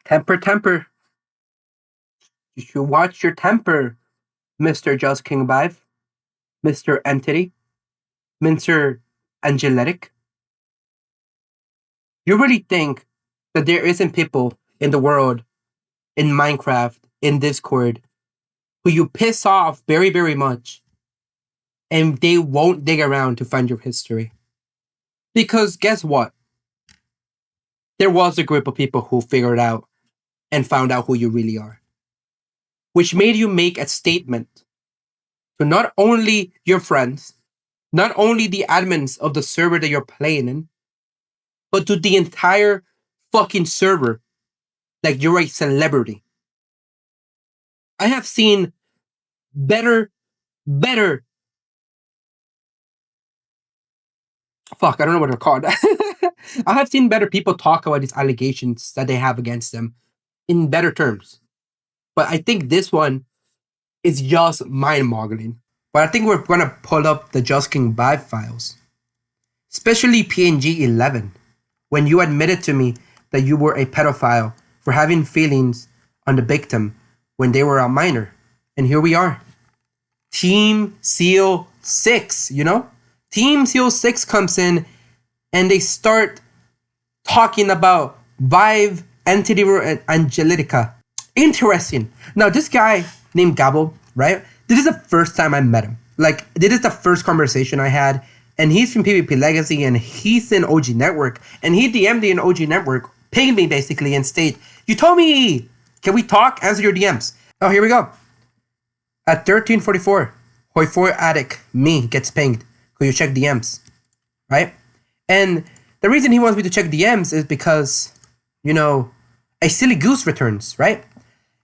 Temper, temper. You should watch your temper, Mr. JustKingVibe, Mr. Entity, Mr. Angelic. You really think that there isn't people in the world, in Minecraft, in Discord, who you piss off very, very much, and they won't dig around to find your history? Because guess what? There was a group of people who figured out and found out who you really are, which made you make a statement to not only your friends, not only the admins of the server that you're playing in, but to the entire fucking server, like you're a celebrity. I have seen better. Fuck, I don't know what they're called. I have seen better people talk about these allegations that they have against them in better terms. But I think this one is just mind-boggling. But I think we're gonna pull up the JustKingVibe files, especially PNG 11, when you admitted to me that you were a pedophile for having feelings on the victim when they were a minor. And here we are. Team SEAL 6, you know? Team SEAL 6 comes in and they start talking about Vive, Entity, and Angelica. Interesting. Now, this guy named Gabo, right? This is the first time I met him. Like, this is the first conversation I had. And he's from PvP Legacy and he's in OG Network. And he DM'd me in OG Network, pinged me basically and state, "You told me, can we talk? Answer your DMs." Oh, here we go. At 13:44, Hoi4 Addict, me, gets pinged. Could you check DMs? Right? And the reason he wants me to check DMs is because, you know, a silly goose returns, right?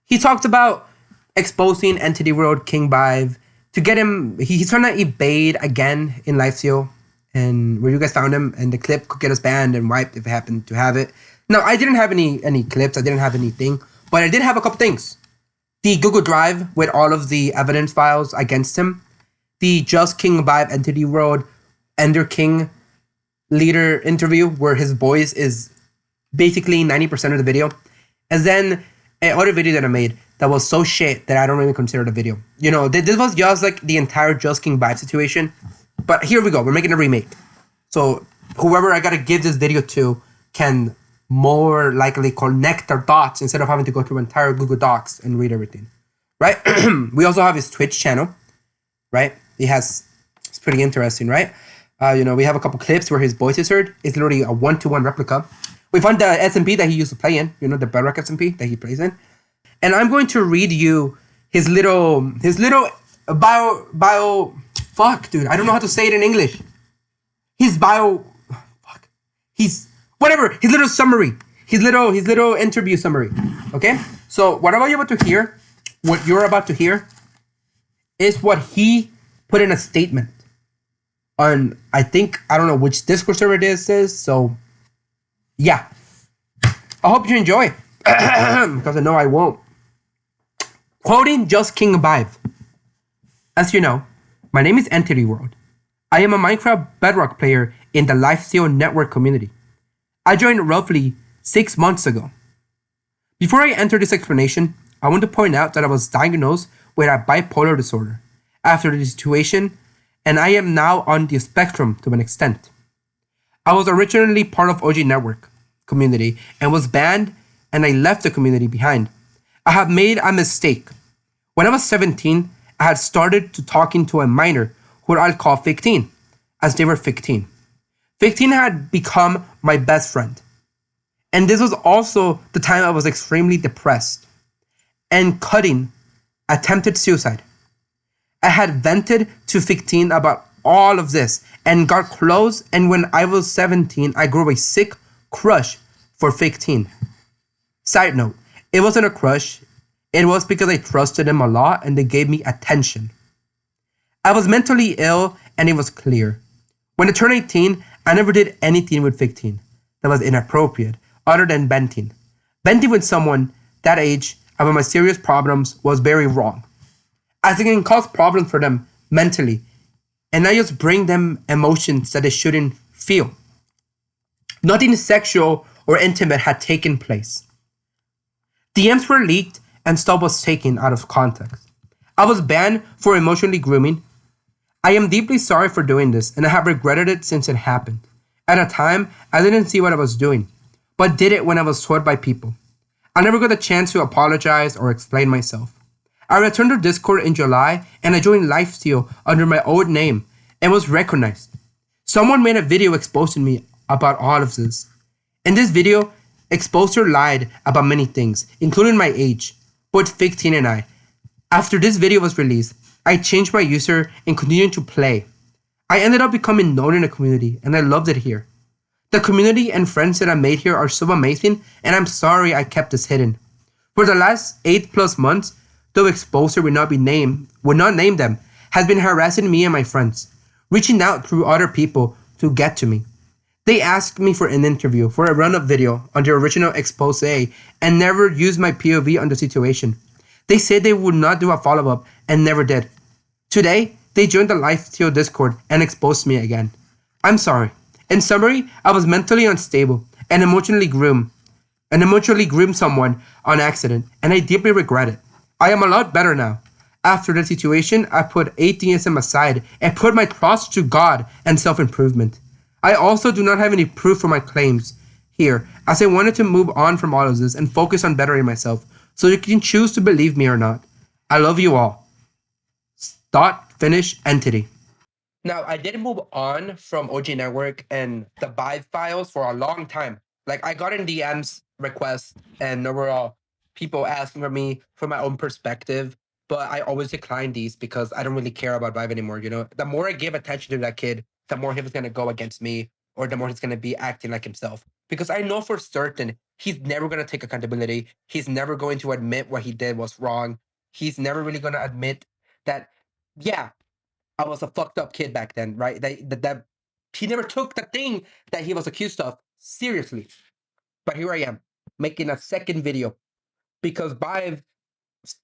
He talked about exposing Entity World King Vive to get him. He's trying to evade again in Live Seal, and where you guys found him, and the clip could get us banned and wiped if it happened to have it. No, I didn't have any clips. I didn't have anything, but I did have a couple things. The Google Drive with all of the evidence files against him. The JustKingVibe Entity World Ender King leader interview where his voice is basically 90% of the video. And then another video that I made that was so shit that I don't even consider the video. You know, this was just like the entire JustKingVibe situation. But here we go. We're making a remake. So whoever I gotta give this video to can more likely connect their dots instead of having to go through entire Google Docs and read everything. Right? We also have his Twitch channel. Right? It's pretty interesting, right? You know, we have a couple clips where his voice is heard. It's literally a 1-to-1 replica. We found the SMP that he used to play in, you know, the Bedrock SMP that he plays in. And I'm going to read you his little bio, fuck, dude, I don't know how to say it in English. His little summary, his little interview summary, okay? So what you're about to hear is what he put in a statement on, I don't know which Discord server this is, so yeah. I hope you enjoy, because I know I won't. Quoting JustKingVibe. As you know, my name is Entity World. I am a Minecraft Bedrock player in the Lifesteal Network community. I joined roughly 6 months ago. Before I enter this explanation, I want to point out that I was diagnosed with a bipolar disorder after the situation, and I am now on the spectrum to an extent. I was originally part of OG Network community and was banned, and I left the community behind. I have made a mistake. When I was 17, I had started to talking to a minor who I'll call 15, as they were 15. 15 had become my best friend. And this was also the time I was extremely depressed and cutting attempted suicide. I had vented to 15 about all of this and got close, and when I was 17, I grew a sick crush for 15. Side note, it wasn't a crush, it was because I trusted them a lot and they gave me attention. I was mentally ill and it was clear. When I turned 18, I never did anything with 15 that was inappropriate other than venting. Venting with someone that age about my serious problems was very wrong, as it can cause problems for them mentally and not just bring them emotions that they shouldn't feel. Nothing sexual or intimate had taken place. DMs were leaked and stuff was taken out of context. I was banned for emotionally grooming. I am deeply sorry for doing this and I have regretted it since it happened. At a time, I didn't see what I was doing, but did it when I was told by people. I never got a chance to apologize or explain myself. I returned to Discord in July and I joined Lifesteal under my old name and was recognized. Someone made a video exposing me about all of this. In this video, Exposer lied about many things, including my age, both fake teen and I. After this video was released, I changed my user and continued to play. I ended up becoming known in the community and I loved it here. The community and friends that I made here are so amazing and I'm sorry I kept this hidden. For the last 8+ months, though Exposer would not name them, has been harassing me and my friends, reaching out through other people to get to me. They asked me for an interview for a run-up video on the original expose and never used my POV on the situation. They said they would not do a follow-up and never did. Today, they joined the Lifesteal Discord and exposed me again. I'm sorry. In summary, I was mentally unstable and emotionally groomed someone on accident, and I deeply regret it. I am a lot better now. After the situation, I put atheism aside and put my trust to God and self-improvement. I also do not have any proof for my claims here, as I wanted to move on from all of this and focus on bettering myself, so you can choose to believe me or not. I love you all. Dot finish entity. Now, I did move on from OG Network and the Vibe files for a long time. Like, I got in DMs requests, and there were people asking for me from my own perspective, but I always declined these because I don't really care about Vibe anymore. You know, the more I give attention to that kid, the more he was gonna go against me, or the more he's gonna be acting like himself. Because I know for certain he's never gonna take accountability. He's never going to admit what he did was wrong. He's never really gonna admit that, yeah, I was a fucked up kid back then, right? That he never took the thing that he was accused of seriously. But here I am, making a second video because Vive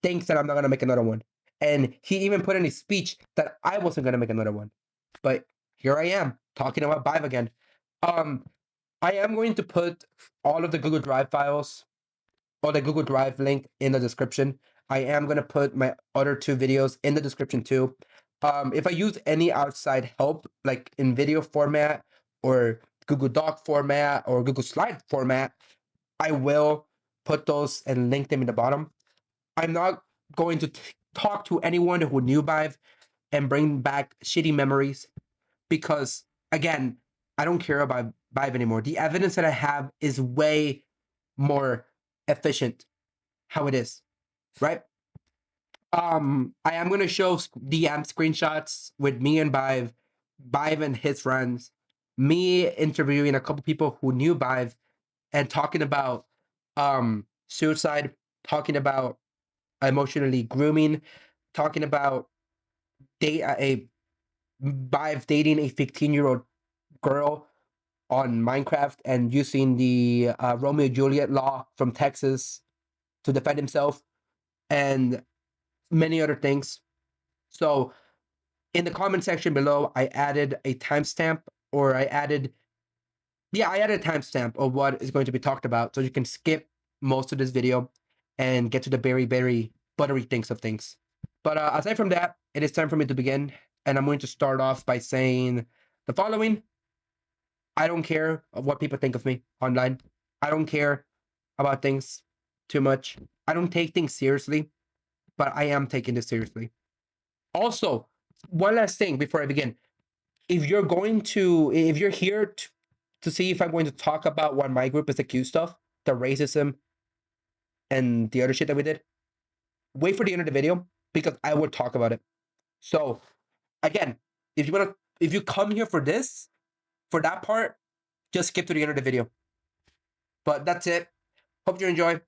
thinks that I'm not gonna make another one. And he even put in his speech that I wasn't gonna make another one. But here I am, talking about Vive again. Um, I am going to put all of the Google Drive files or the Google Drive link in the description. I am going to put my other 2 videos in the description too. If I use any outside help, like in video format or Google Doc format or Google Slide format, I will put those and link them in the bottom. I'm not going to talk to anyone who knew Vive and bring back shitty memories because, again, I don't care about Vive anymore. The evidence that I have is way more efficient how it is, right? I am gonna show DM screenshots with me and Vive and his friends, me interviewing a couple people who knew Vive and talking about suicide, talking about emotionally grooming, talking about a Vive dating a 15-year-old girl on Minecraft and using the Romeo and Juliet law from Texas to defend himself, and many other things. So in the comment section below, I added a timestamp, or I added a timestamp of what is going to be talked about, so you can skip most of this video and get to the very, very buttery things of things. But aside from that, it is time for me to begin, and I'm going to start off by saying the following. I don't care what people think of me online. I don't care about things too much. I don't take things seriously, but I am taking this seriously. Also, one last thing before I begin. If you're here to see if I'm going to talk about what my group is accused of, the racism and the other shit that we did, wait for the end of the video because I will talk about it. So again, if you come here for that part, just skip to the end of the video. But that's it. Hope you enjoy,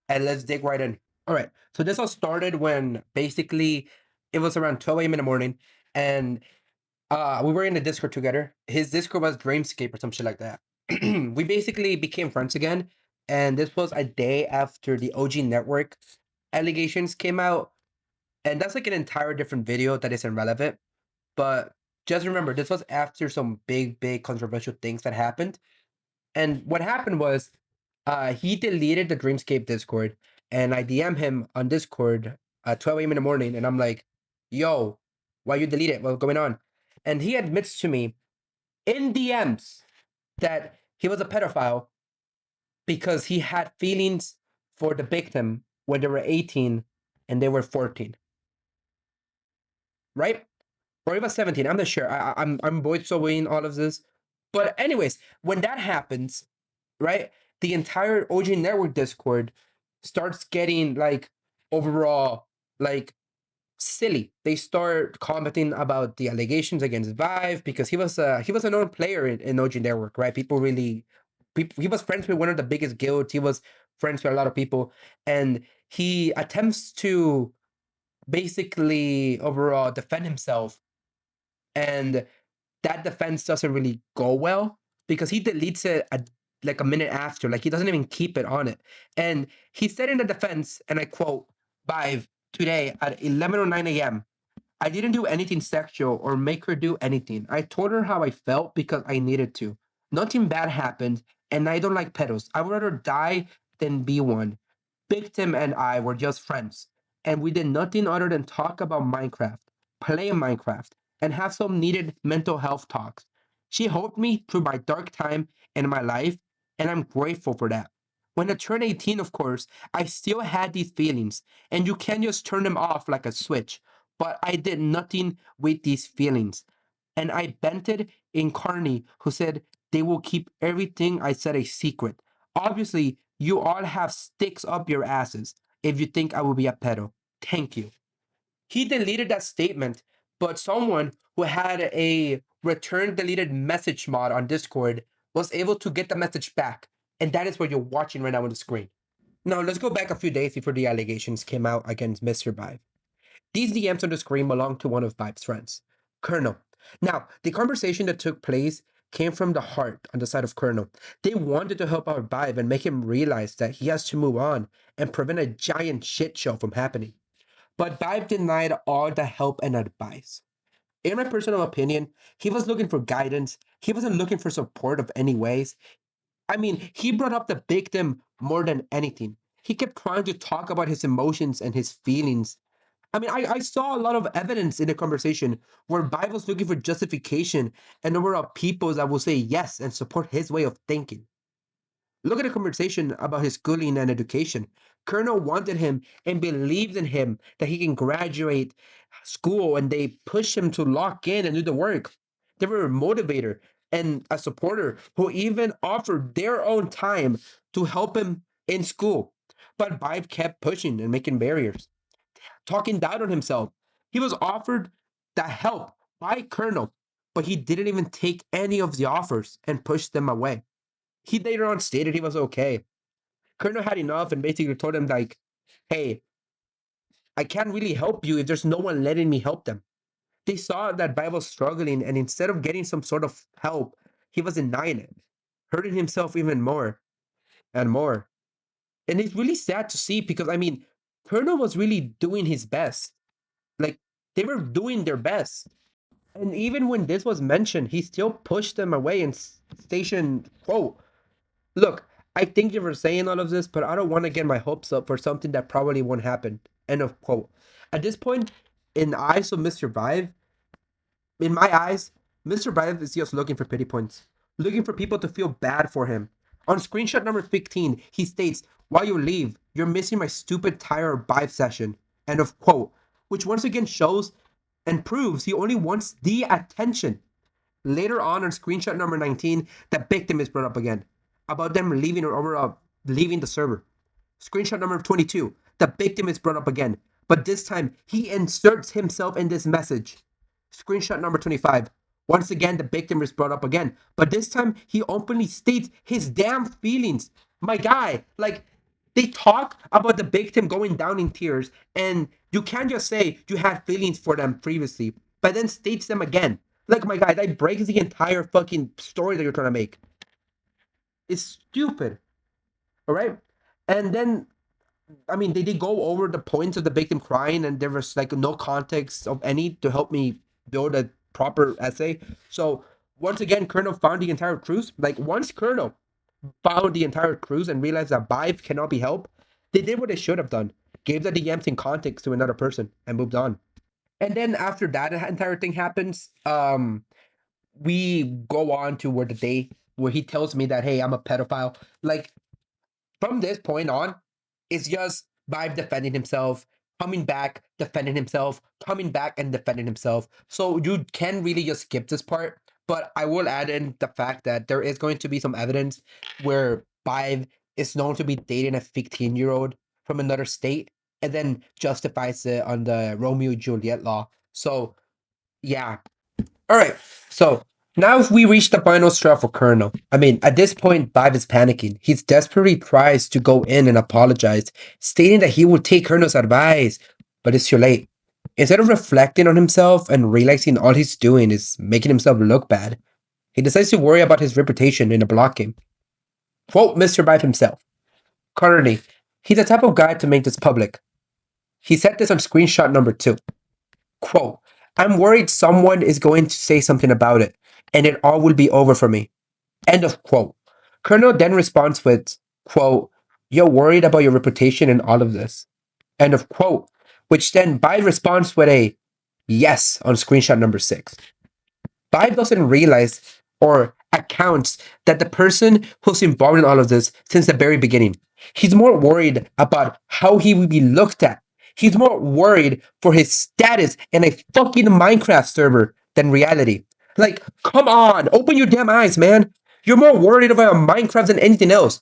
and let's dig right in. All right. So this all started when basically it was around 12 a.m. in the morning, and we were in the Discord together. His Discord was Dreamscape or some shit like that. We basically became friends again, and this was a day after the OG Network allegations came out, and that's like an entire different video that is irrelevant. But just remember, this was after some big, big controversial things that happened. And what happened was, he deleted the Dreamscape Discord, and I DM him on Discord at 12 a.m. in the morning, and I'm like, "Yo, why you delete it? What's going on?" And he admits to me in DMs that he was a pedophile because he had feelings for the victim when they were 18 and they were 14, right? Or even 17. I'm not sure. I'm both in all of this. But anyways, when that happens, right, the entire OG network Discord starts getting like overall like silly. They start commenting about the allegations against Vive because he was a known player in OG network, right? He was friends with one of the biggest guilds. He was friends with a lot of people, and he attempts to basically overall defend himself, and that defense doesn't really go well because he deletes it like a minute after. Like he doesn't even keep it on it. And he said in the defense, and I quote, Vive, today at 11:09 a.m., I didn't do anything sexual or make her do anything. I told her how I felt because I needed to. Nothing bad happened, and I don't like pedos. I would rather die than be one. Victim and I were just friends, and we did nothing other than talk about Minecraft, play Minecraft, and have some needed mental health talks. She helped me through my dark time in my life, and I'm grateful for that. When I turned 18, of course, I still had these feelings, and you can't just turn them off like a switch. But I did nothing with these feelings. And I vented in Carney, who said they will keep everything I said a secret. Obviously, you all have sticks up your asses if you think I will be a pedo. Thank you. He deleted that statement, but someone who had a return deleted message mod on Discord was able to get the message back. And that is what you're watching right now on the screen. Now, let's go back a few days before the allegations came out against Mr. Vibe. These DMs on the screen belong to one of Vibe's friends, Colonel. Now, the conversation that took place came from the heart on the side of Colonel. They wanted to help out Vibe and make him realize that he has to move on and prevent a giant shit show from happening. But Vibe denied all the help and advice. In my personal opinion, he was looking for guidance. He wasn't looking for support of any ways. I mean, he brought up the victim more than anything. He kept trying to talk about his emotions and his feelings. I mean, I saw a lot of evidence in the conversation where Bible's looking for justification, and there were people that will say yes and support his way of thinking. Look at the conversation about his schooling and education. Colonel wanted him and believed in him that he can graduate school, and they pushed him to lock in and do the work. They were a motivator and a supporter who even offered their own time to help him in school. But Vibe kept pushing and making barriers, talking down on himself. He was offered the help by Colonel, but he didn't even take any of the offers and pushed them away. He later on stated he was okay. Colonel had enough and basically told him, like, hey, I can't really help you if there's no one letting me help them. They saw that Bai was struggling, and instead of getting some sort of help, he was denying it, hurting himself even more and more. And it's really sad to see because, I mean, Colonel was really doing his best. Like, they were doing their best. And even when this was mentioned, he still pushed them away and stationed, quote, look, I thank you for saying all of this, but I don't want to get my hopes up for something that probably won't happen. End of quote. At this point, in the eyes of Mr. Vibe, in my eyes, Mr. Vibe is just looking for pity points, looking for people to feel bad for him. On screenshot number 15, he states, while you leave, you're missing my stupid tire Vibe session. End of quote. Which once again shows and proves he only wants the attention. Later on screenshot number 19, the victim is brought up again about them leaving or leaving the server. Screenshot number 22, the victim is brought up again, but this time he inserts himself in this message. Screenshot number 25, once again the victim is brought up again, but this time he openly states his damn feelings. My guy, like, they talk about the victim going down in tears, and you can't just say you had feelings for them previously, but then states them again. Like, my guy, that breaks the entire fucking story that you're trying to make. It's stupid. All right? And then, I mean, they did go over the points of the victim crying, and there was like no context of any to help me build a proper essay. So, once again, Colonel found the entire truth. Like, once Colonel found the entire truth and realized that Vibe cannot be helped, They did what they should have done. Gave the DMs in context to another person and moved on. And then after that entire thing happens, we go on to where the day where he tells me that, hey, I'm a pedophile. Like, from this point on, it's just Vibe defending himself, coming back, defending himself, coming back and defending himself. So you can really just skip this part. But I will add in the fact that there is going to be some evidence where Vibe is known to be dating a 15-year-old from another state and then justifies it on the Romeo and Juliet law. So yeah, all right. So now we reach the final straw for Colonel. I mean, at this point, Vibe is panicking. He desperately tries to go in and apologize, stating that he will take Colonel's advice, but it's too late. Instead of reflecting on himself and realizing all he's doing is making himself look bad, he decides to worry about his reputation in a block game. Quote Mr. Vibe himself. Currently, he's the type of guy to make this public. He said this on screenshot number 2. Quote, I'm worried someone is going to say something about it, and it all will be over for me. End of quote. Colonel then responds with, quote, you're worried about your reputation in all of this. End of quote. Which then Bai responds with a yes on screenshot number 6. Bai doesn't realize or accounts that the person who's involved in all of this since the very beginning. He's more worried about how he will be looked at. He's more worried for his status in a fucking Minecraft server than reality. Like, come on, open your damn eyes, man. You're more worried about Minecraft than anything else.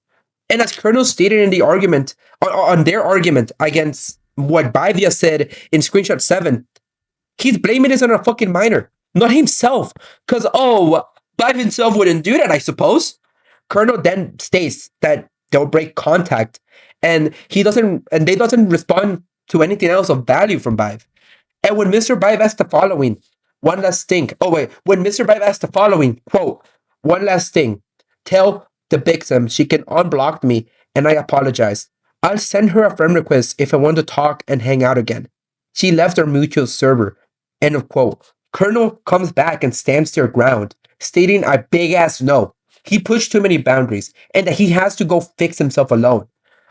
And as Colonel stated in the argument, on their argument against what Bivia said in screenshot 7, he's blaming this on a fucking minor, not himself. Because, Bive himself wouldn't do that, I suppose. Colonel then states that they'll break contact, and they doesn't respond to anything else of value from Bive. And when Mr. Bive asks the following, one last thing. Oh wait, when Mr. Bive asks the following, quote, one last thing. Tell the victim she can unblock me and I apologize. I'll send her a friend request if I want to talk and hang out again. She left our mutual server. End of quote. Colonel comes back and stands their ground, stating a big ass no. He pushed too many boundaries and that he has to go fix himself alone.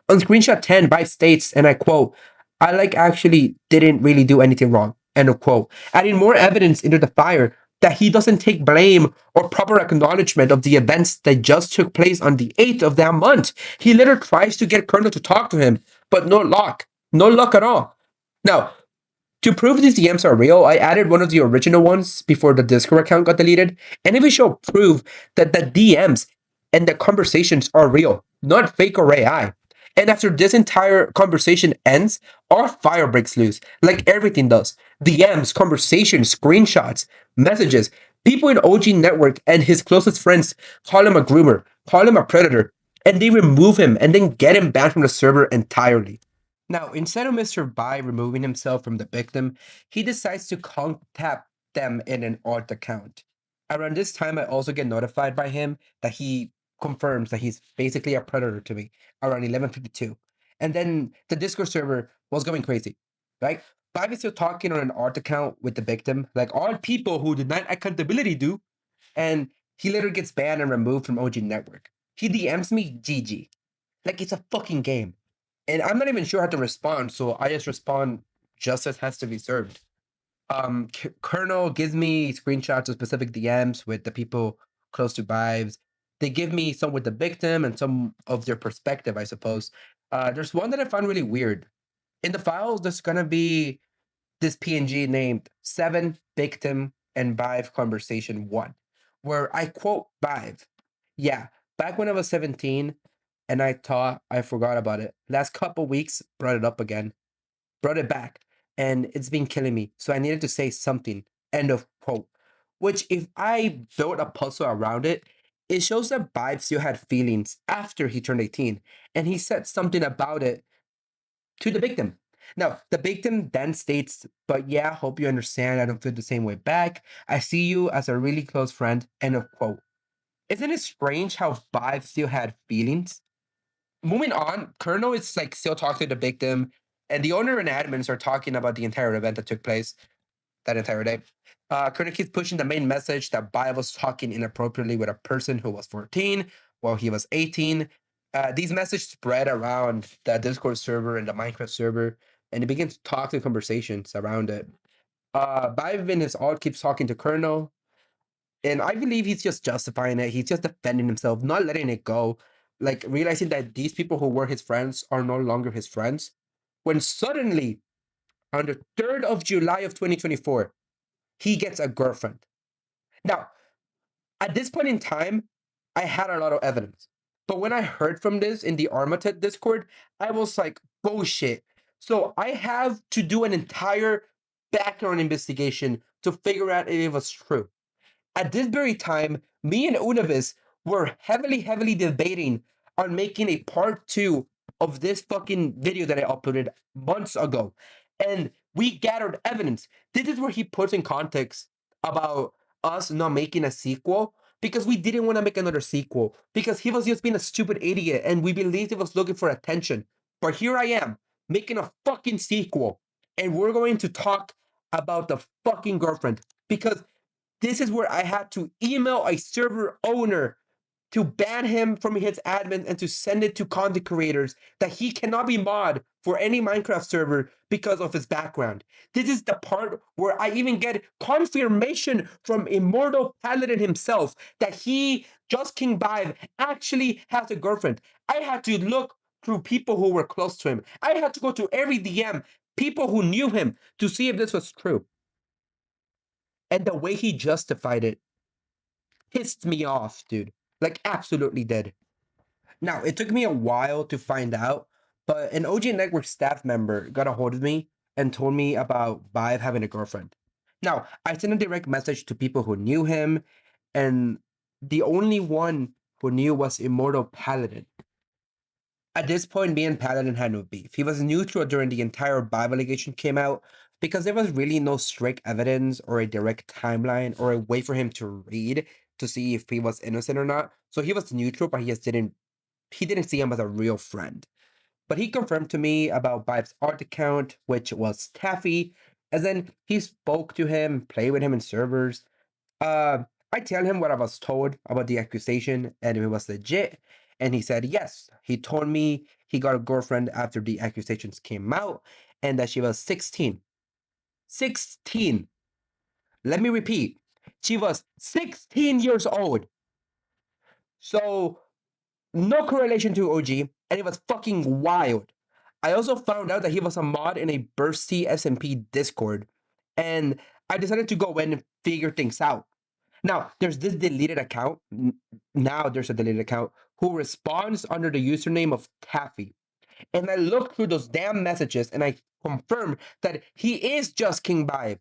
On screenshot 10, Bive states, and I quote, I actually didn't really do anything wrong. End of quote. Adding more evidence into the fire that he doesn't take blame or proper acknowledgement of the events that just took place on the 8th of that month. He later tries to get Colonel to talk to him, but no luck. No luck at all. Now, to prove these DMs are real, I added one of the original ones before the Discord account got deleted, and it will show proof that the DMs and the conversations are real, not fake or AI. And after this entire conversation ends, our fire breaks loose, like everything does. DMs, conversations, screenshots, messages. People in OG Network and his closest friends call him a groomer, call him a predator, and they remove him and then get him banned from the server entirely. Now, instead of Mr. Bai removing himself from the victim, he decides to contact them in an alt account. Around this time, I also get notified by him that he confirms that he's basically a predator to me around 11:52. And then the Discord server was going crazy, right? Bai is still talking on an alt account with the victim, like all people who deny accountability do. And he later gets banned and removed from OG Network. He DMs me GG. Like it's a fucking game. And I'm not even sure how to respond, so I just respond justice has to be served. Colonel gives me screenshots of specific DMs with the people close to Vibes. They give me some with the victim and some of their perspective, I suppose. There's one that I found really weird. In the files, there's gonna be this PNG named 7 Victim and Vive Conversation 1, where I quote Vive. Yeah, back when I was 17 and I thought I forgot about it. Last couple weeks, brought it up again, brought it back, and it's been killing me. So I needed to say something. End of quote. Which, if I built a puzzle around it, it shows that Vibe still had feelings after he turned 18, and he said something about it to the victim. Now, the victim then states, but yeah, hope you understand. I don't feel the same way back. I see you as a really close friend. End of quote. Isn't it strange how Vibe still had feelings? Moving on, Colonel is like still talking to the victim, and the owner and admins are talking about the entire event that took place that entire day. Colonel keeps pushing the main message that Vibe was talking inappropriately with a person who was 14 while he was 18. These messages spread around the Discord server and the Minecraft server, and they begin to talk to conversations around it. Vive in his alt keeps talking to Colonel, and I believe he's just justifying it. He's just defending himself, not letting it go, like realizing that these people who were his friends are no longer his friends. When suddenly, on the 3rd of July of 2024, he gets a girlfriend. Now, at this point in time, I had a lot of evidence. But when I heard from this in the Armated Discord, I was like, bullshit. So I have to do an entire background investigation to figure out if it was true. At this very time, me and Unavis were heavily debating on making a part two of this fucking video that I uploaded months ago. And we gathered evidence. This is where he puts in context about us not making a sequel because we didn't want to make another sequel because he was just being a stupid idiot and we believed he was looking for attention. But here I am making a fucking sequel and we're going to talk about the fucking girlfriend because this is where I had to email a server owner to ban him from his admin and to send it to content creators that he cannot be mod for any Minecraft server because of his background. This is the part where I even get confirmation from Immortal Paladin himself that he, JustKingVibe, actually has a girlfriend. I had to look through people who were close to him. I had to go to every DM, people who knew him, to see if this was true. And the way he justified it pissed me off, dude. Like, absolutely did. Now, it took me a while to find out, but an OG Network staff member got a hold of me and told me about Vive having a girlfriend. Now, I sent a direct message to people who knew him, and the only one who knew was Immortal Paladin. At this point, me and Paladin had no beef. He was neutral during the entire Vive allegation came out because there was really no strict evidence or a direct timeline or a way for him to read to see if he was innocent or not. So he was neutral, but he didn't see him as a real friend. But he confirmed to me about Vibe's art account, which was Taffy, and then he spoke to him, played with him in servers. Uh, I tell him what I was told about the accusation and if it was legit, and he said yes. He told me he got a girlfriend after the accusations came out and that she was 16. 16. Let me repeat. She was 16 years old. So no correlation to OG, and it was fucking wild. I also found out that he was a mod in a Bursty SMP Discord, and I decided to go in and figure things out. Now, there's this deleted account. Now there's a deleted account who responds under the username of Taffy. And I looked through those damn messages and I confirmed that he is JustKingVibe.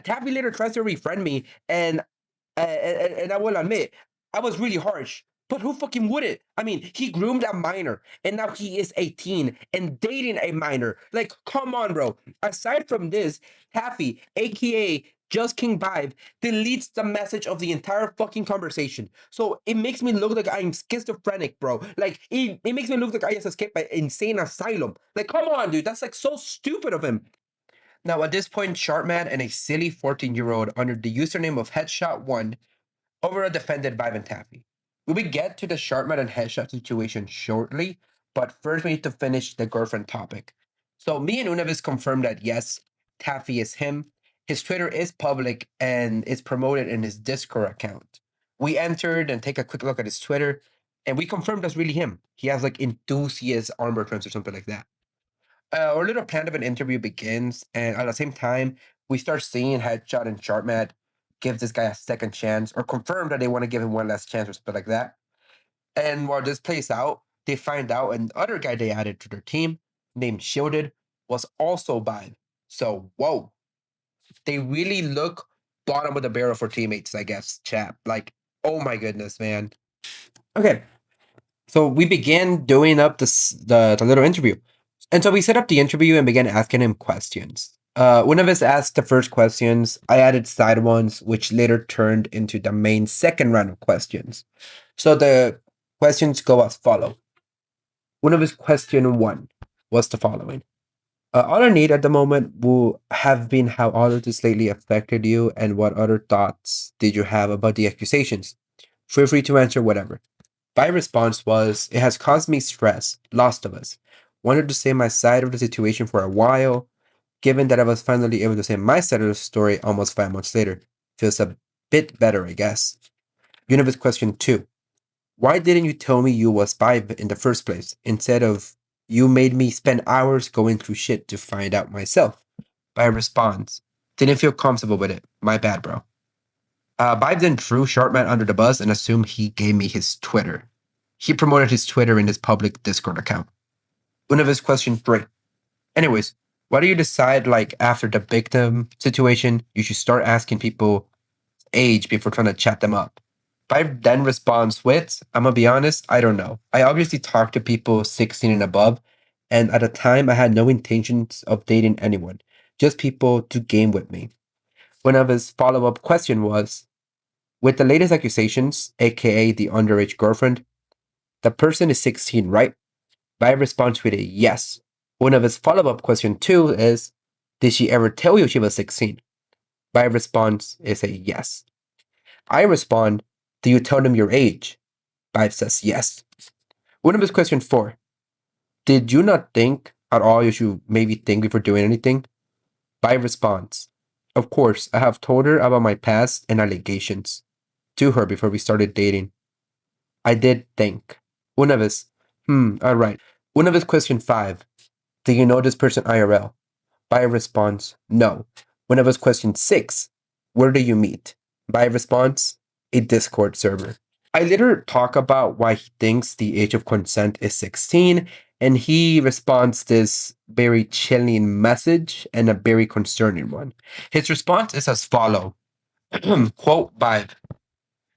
Taffy later tries to refriend me, and I will admit, I was really harsh. But who fucking wouldn't? I mean, he groomed a minor, and now he is 18 and dating a minor. Like, come on, bro. Aside from this, Taffy, aka JustKingVibe, deletes the message of the entire fucking conversation. So it makes me look like I'm schizophrenic, bro. Like, it makes me look like I just escaped an insane asylum. Like, come on, dude. That's like so stupid of him. Now, at this point, Sharpman and a silly 14-year-old under the username of Headshot1 over a defended Vibe and Taffy. We will get to the Sharpman and Headshot situation shortly, but first we need to finish the girlfriend topic. So me and Unavis confirmed that yes, Taffy is him. His Twitter is public and is promoted in his Discord account. We entered and take a quick look at his Twitter, and we confirmed that's really him. He has like enthusiast armor trends or something like that. Our little plan of an interview begins, and at the same time, we start seeing Headshot and Sharpmat give this guy a second chance, or confirm that they want to give him one last chance, or something like that. And while this plays out, they find out an other guy they added to their team, named Shielded, was also Vibe. So, whoa, they really look bottom of the barrel for teammates, I guess, chap. Like, oh my goodness, man. Okay, so we began doing up the little interview. And so we set up the interview and began asking him questions. One of us asked the first questions. I added side ones, which later turned into the main second round of questions. So the questions go as follow. One of his question one was the following. All I need at the moment will have been how all of this lately affected you and what other thoughts did you have about the accusations. Feel free to answer whatever. My response was, it has caused me stress, lost of us. Wanted to say my side of the situation for a while. Given that I was finally able to say my side of the story almost 5 months later, feels a bit better, I guess. Universe question 2. Why didn't you tell me you was bi in the first place, instead of you made me spend hours going through shit to find out myself? By response, didn't feel comfortable with it. My bad, bro. Bive then threw Sharpman under the bus and assumed he gave me his Twitter. He promoted his Twitter in his public Discord account. Universe question 3. Anyways, why do you decide, like, after the victim situation, you should start asking people age before trying to chat them up? Bive then responds with, I'm gonna be honest, I don't know. I obviously talked to people 16 and above, and at the time I had no intentions of dating anyone, just people to game with me. One of his follow up question was, with the latest accusations, aka the underage girlfriend, the person is 16, right? Bive responds with a yes. One of his follow up question too is, did she ever tell you she was 16? Bive response is a yes. I respond, do you tell them your age? Bive says yes. One of his question 4. Did you not think at all you should maybe think before doing anything? Bive responds, of course, I have told her about my past and allegations to her before we started dating. I did think. One of his, alright. One of his question 5. Do you know this person IRL? Bive responds, no. One of his question 6. Where do you meet? Bive responds, a Discord server. I later talk about why he thinks the age of consent is 16, and he responds this very chilling message and a very concerning one. His response is as follow. Quote Bive,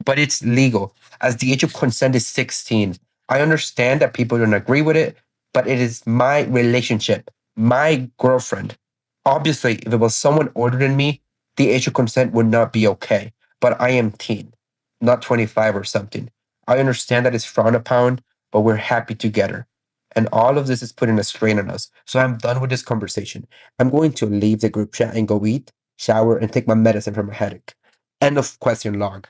but it's legal, as the age of consent is 16. I understand that people don't agree with it, but it is my relationship, my girlfriend. Obviously, if it was someone older than me, the age of consent would not be okay. But I am teen, not 25 or something. I understand that it's frowned upon, but we're happy together. And all of this is putting a strain on us. So I'm done with this conversation. I'm going to leave the group chat and go eat, shower, and take my medicine for my headache. End of question log.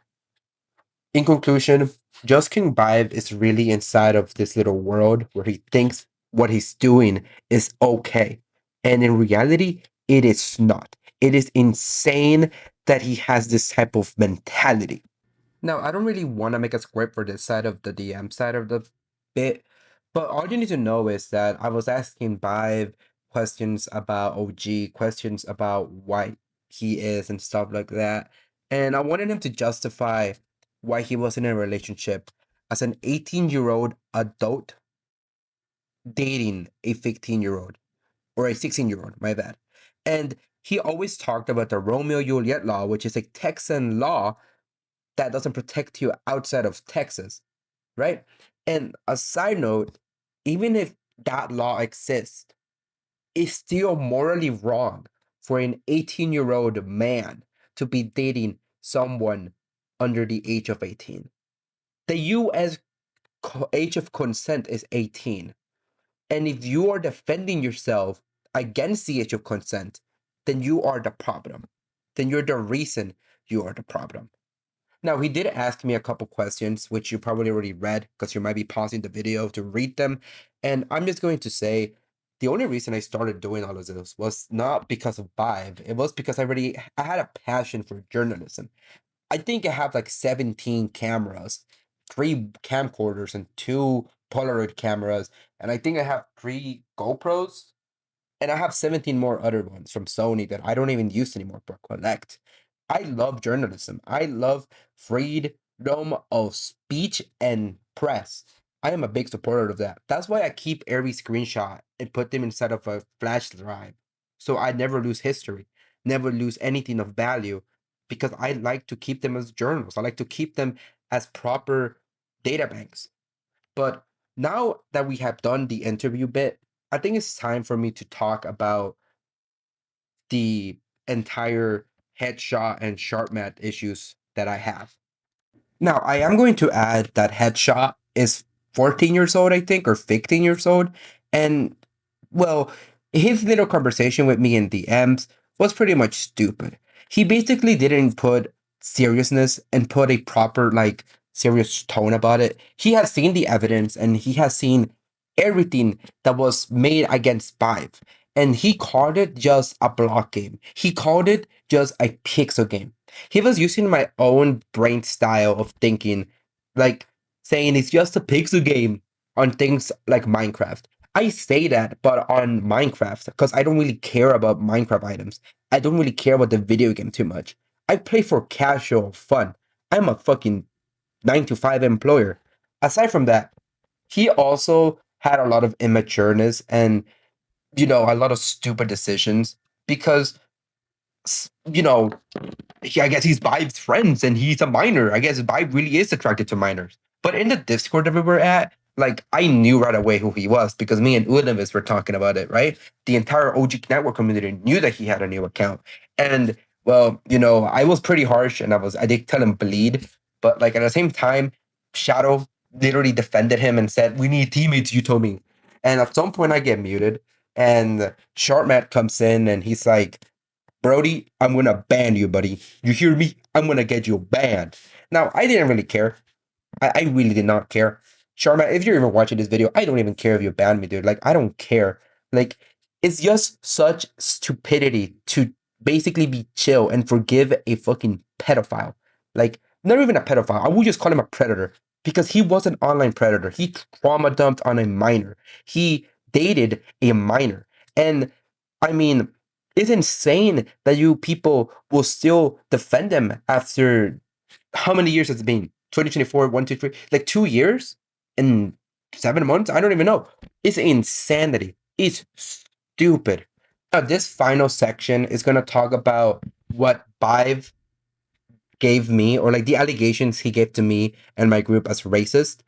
In conclusion, Just King Vibe is really inside of this little world where he thinks what he's doing is okay. And in reality, it is not. It is insane that he has this type of mentality. Now, I don't really want to make a script for this side of the DM side of the bit, but all you need to know is that I was asking Vibe questions about OG, questions about why he is and stuff like that. And I wanted him to justify why he was in a relationship as an 18-year-old adult dating a 15-year-old or a 16-year-old, my bad. And he always talked about the Romeo Juliet law, which is a Texan law that doesn't protect you outside of Texas, right? And a side note, even if that law exists, it's still morally wrong for an 18-year-old man to be dating someone under the age of 18. The US age of consent is 18. And if you are defending yourself against the age of consent, then you are the problem. Then you're the reason you are the problem. Now, he did ask me a couple questions, which you probably already read because you might be pausing the video to read them. And I'm just going to say the only reason I started doing all of this was not because of Vibe. It was because I had a passion for journalism. I think I have like 17 cameras, 3 camcorders, and 2 Polaroid cameras. And I think I have 3 GoPros. And I have 17 more other ones from Sony that I don't even use anymore but collect. I love journalism. I love freedom of speech and press. I am a big supporter of that. That's why I keep every screenshot and put them inside of a flash drive. So I never lose history, never lose anything of value because I like to keep them as journals. I like to keep them as proper data banks. But now that we have done the interview bit, I think it's time for me to talk about the entire headshot and sharp mat issues that I have. Now, I am going to add that headshot is 14 years old, I think, or 15 years old. And, well, his little conversation with me in DMs was pretty much stupid. He basically didn't put seriousness and put a proper, like, serious tone about it. He has seen the evidence and he has seen everything that was made against Vive. And he called it just a block game. He called it just a pixel game. He was using my own brain style of thinking, like saying it's just a pixel game on things like Minecraft. I say that, but on Minecraft, because I don't really care about Minecraft items. I don't really care about the video game too much. I play for casual fun. I'm a fucking 9 to 5 employer. Aside from that, he also had a lot of immatureness and, a lot of stupid decisions because, I guess he's Vibe's friends and he's a minor. I guess Vibe really is attracted to minors. But in the Discord that we were at, like I knew right away who he was because me and Unavis were talking about it, right? The entire OG network community knew that he had a new account. And well, I was pretty harsh and I did tell him bleed, but like at the same time, Shadow literally defended him and said, "We need teammates, you told me." And at some point I get muted and Sharpmat comes in and he's like, "Brody, I'm gonna ban you, buddy. You hear me? I'm gonna get you banned." Now, I didn't really care. I really did not care. Sharma, if you're even watching this video, I don't even care if you ban me, dude. Like, I don't care. Like, it's just such stupidity to basically be chill and forgive a fucking pedophile. Like, not even a pedophile. I would just call him a predator because he was an online predator. He trauma dumped on a minor. He dated a minor. And I mean, it's insane that you people will still defend them after how many years has it been? 2024, 1, 2, 3, like 2 years and 7 months? I don't even know. It's insanity. It's stupid. Now, this final section is going to talk about what Bive gave me, or like the allegations he gave to me and my group as racist,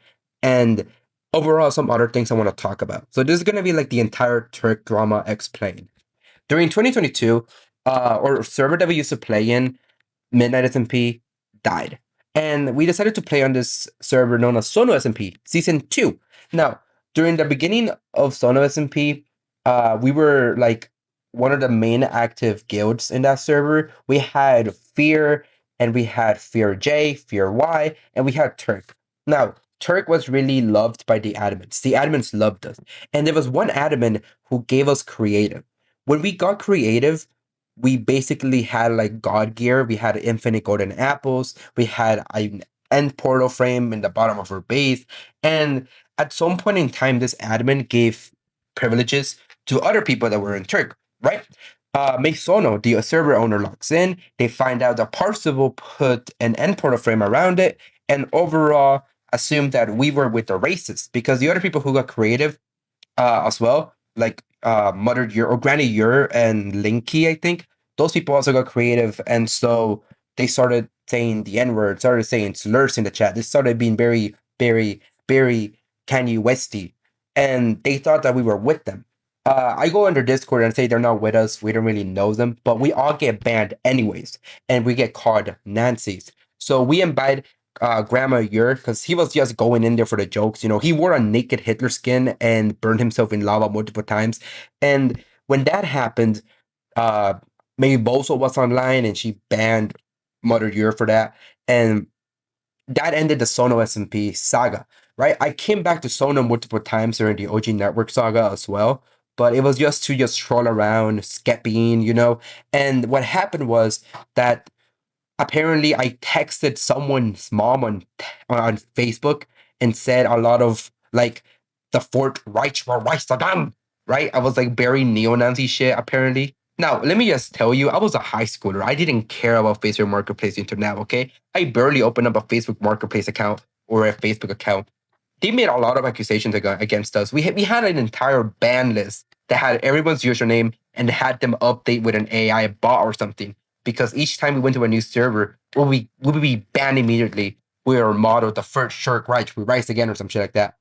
and overall some other things I want to talk about. So this is going to be like the entire Turk drama explained. During 2022, our server that we used to play in, Midnight SMP, died. And we decided to play on this server known as Sono SMP Season 2. Now, during the beginning of Sono SMP, we were like one of the main active guilds in that server. We had Fear, and we had Fear J, Fear Y, and we had Turk. Now, Turk was really loved by the admins. The admins loved us. And there was one admin who gave us creative. When we got creative, we basically had like god gear. We had infinite golden apples. We had an end portal frame in the bottom of our base. And at some point in time, this admin gave privileges to other people that were in Turk, right? Meisono, the server owner, logs in. They find out that Parsival put an end portal frame around it, and overall assumed that we were with the racists because the other people who got creative as well, like Mother Yer or Granny Yer and Linky, I think. Those people also got creative, and so they started saying the N word, started saying slurs in the chat. They started being very, very, very Kanye Westy, and they thought that we were with them. I go under Discord and say they're not with us. We don't really know them, but we all get banned anyways, and we get called Nancy's. So we invite Grandma Yer because he was just going in there for the jokes. He wore a naked Hitler skin and burned himself in lava multiple times. And when that happened, maybe Boso was online and she banned Mother Yer for that. And that ended the Sono SMP saga, right? I came back to Sono multiple times during the OG Network saga as well, but it was just to troll around, skepping. And what happened was that apparently I texted someone's mom on Facebook and said a lot of like the Fort Reich war Reichstag, right? I was like very neo-Nazi shit apparently. Now, let me just tell you, I was a high schooler. I didn't care about Facebook Marketplace until now, okay? I barely opened up a Facebook Marketplace account or a Facebook account. They made a lot of accusations against us. We had an entire ban list that had everyone's username and had them update with an AI bot or something. Because each time we went to a new server, we would be banned immediately. We were modeled the first Shirk Reich, we rise again or some shit like that.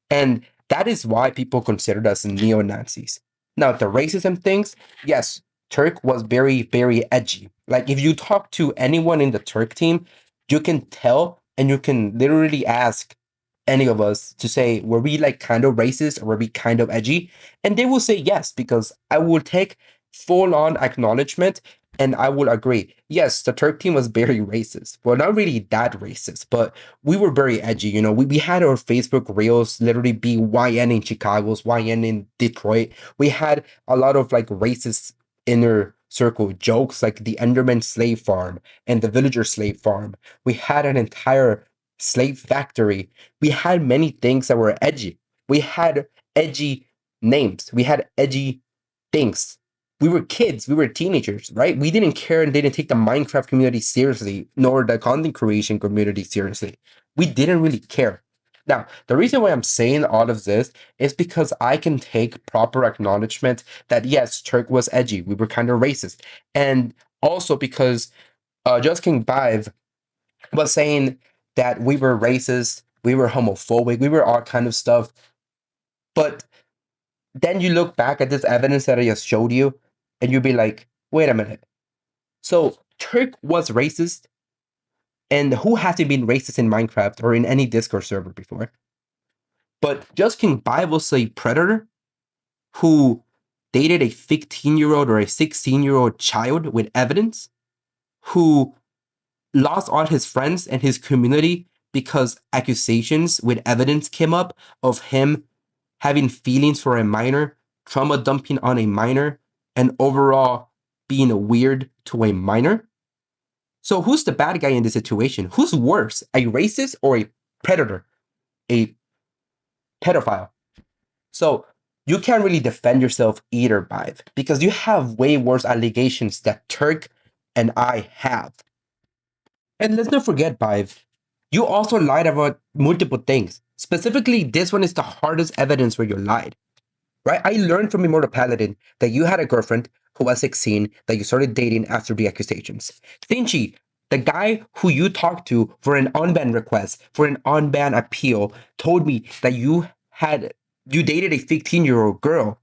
And that is why people considered us neo-Nazis. Now, the racism things, yes, Turk was very, very edgy. Like, if you talk to anyone in the Turk team, you can tell and you can literally ask any of us to say, were we like kind of racist or were we kind of edgy? And they will say yes, because I will take full on acknowledgement And I will agree. Yes, the Turk team was very racist. Well, not really that racist, but we were very edgy. We had our Facebook reels literally be YN in Chicago's, YN in Detroit. We had a lot of like racist inner circle jokes like the Enderman slave farm and the villager slave farm. We had an entire slave factory. We had many things that were edgy. We had edgy names. We had edgy things. We were kids, we were teenagers, right? We didn't care and didn't take the Minecraft community seriously, nor the content creation community seriously. We didn't really care. Now, the reason why I'm saying all of this is because I can take proper acknowledgement that yes, Turk was edgy. We were kind of racist. And also because Just King Vive was saying that we were racist, we were homophobic, we were all kind of stuff. But then you look back at this evidence that I just showed you, and you'd be like, wait a minute. So Turk was racist, and who hasn't been racist in Minecraft or in any Discord server before? But Just King Bible was a predator who dated a 15-year-old or a 16-year-old child with evidence, who lost all his friends and his community because accusations with evidence came up of him having feelings for a minor, trauma dumping on a minor, and overall being weird to a minor. So who's the bad guy in this situation? Who's worse, a racist or a predator, a pedophile? So you can't really defend yourself either, Bive, because you have way worse allegations that Turk and I have. And let's not forget, Bive, you also lied about multiple things. Specifically, this one is the hardest evidence where you lied. Right? I learned from Immortal Paladin that you had a girlfriend who was 16 that you started dating after the accusations. Finchi, the guy who you talked to for an unban request, for an unban appeal, told me that you dated a 15-year-old girl.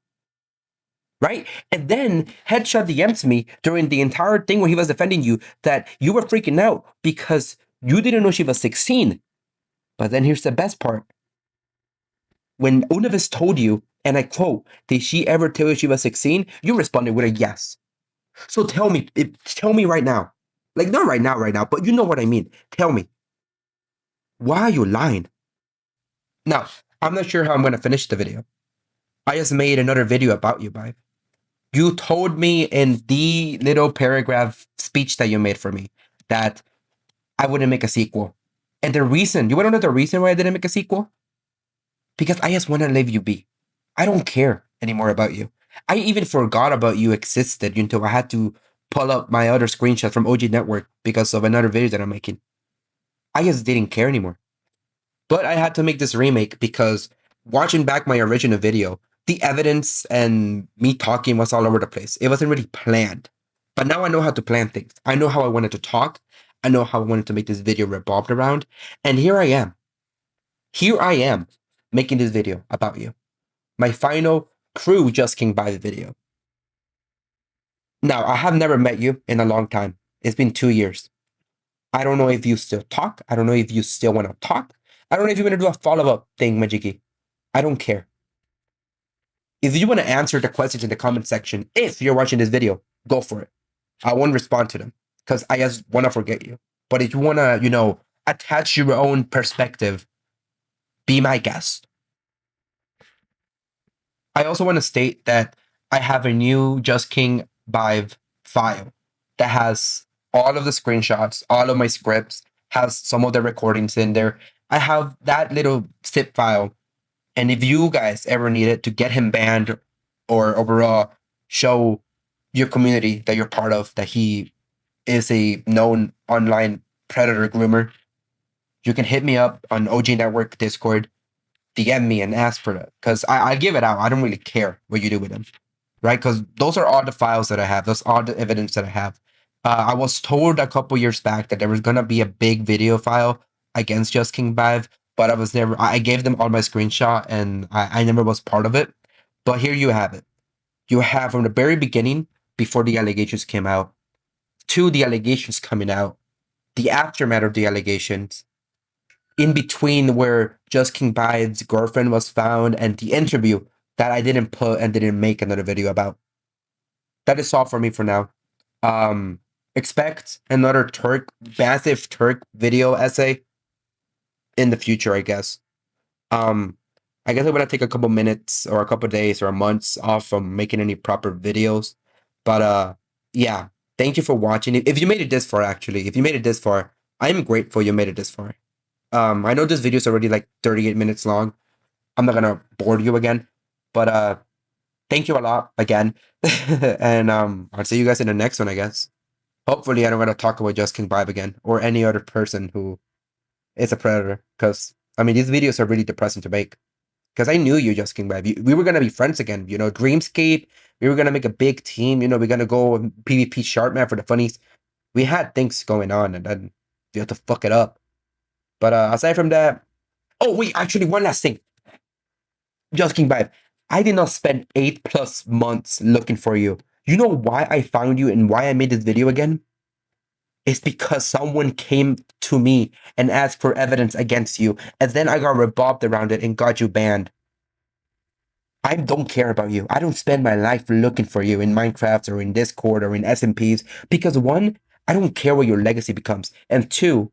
Right? And then Headshot DMs me during the entire thing when he was defending you that you were freaking out because you didn't know she was 16. But then here's the best part. When Unavis told you, and I quote, did she ever tell you she was 16? You responded with a yes. So tell me right now. Like, not right now, but you know what I mean. Tell me. Why are you lying? Now, I'm not sure how I'm going to finish the video. I just made another video about you, Bive. You told me in the little paragraph speech that you made for me that I wouldn't make a sequel. And the reason, you want to know the reason why I didn't make a sequel? Because I just want to leave you be. I don't care anymore about you. I even forgot about you existed until I had to pull up my other screenshot from OG Network because of another video that I'm making. I just didn't care anymore. But I had to make this remake because watching back my original video, the evidence and me talking was all over the place. It wasn't really planned. But now I know how to plan things. I know how I wanted to talk. I know how I wanted to make this video revolved around. And here I am. Here I am making this video about you. My final true JustKingVibe video. Now, I have never met you in a long time. It's been 2 years. I don't know if you still talk. I don't know if you still want to talk. I don't know if you want to do a follow-up thing, Majiki. I don't care. If you want to answer the questions in the comment section, if you're watching this video, go for it. I won't respond to them because I just want to forget you. But if you want to, attach your own perspective, be my guest. I also want to state that I have a new JustKingVibe file that has all of the screenshots, all of my scripts, has some of the recordings in there. I have that little zip file. And if you guys ever need it to get him banned or overall show your community that you're part of that he is a known online predator groomer, you can hit me up on OG Network Discord, DM me and ask for that because I give it out. I don't really care what you do with them, right? Because those are all the files that I have. Those are the evidence that I have. I was told a couple years back that there was gonna be a big video file against JustKingVibe, but I was never. I gave them all my screenshot and I never was part of it. But here you have it. You have from the very beginning, before the allegations came out, to the allegations coming out, the aftermath of the allegations, in between where JustKingVibe's girlfriend was found and the interview that I didn't put and didn't make another video about. That is all for me for now. Um, expect another massive Turk video essay in the future, I guess. Um, I guess I'm gonna take a couple minutes or a couple days or months off from making any proper videos. But yeah, thank you for watching. If you made it this far, actually, if you made it this far, I'm grateful you made it this far. I know this video is already like 38 minutes long. I'm not gonna bore you again, but thank you a lot again, and I'll see you guys in the next one, I guess. Hopefully, I don't gotta talk about Just King Vibe again or any other person who is a predator, because I mean these videos are really depressing to make. Because I knew you, Just King Vibe. We were gonna be friends again. You know, Dreamscape. We were gonna make a big team. You know, we're gonna go PvP Sharpman for the funnies. We had things going on, and then you had to fuck it up. But aside from that, oh wait, actually, one last thing. Just King Vibe. I did not spend 8+ months looking for you. You know why I found you and why I made this video again? It's because someone came to me and asked for evidence against you, and then I got revolved around it and got you banned. I don't care about you. I don't spend my life looking for you in Minecraft or in Discord or in SMPs because one, I don't care what your legacy becomes, and two,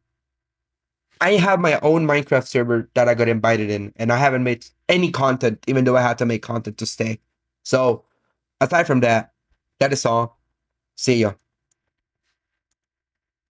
I have my own Minecraft server that I got invited in, and I haven't made any content, even though I had to make content to stay. So, aside from that, that is all. See ya.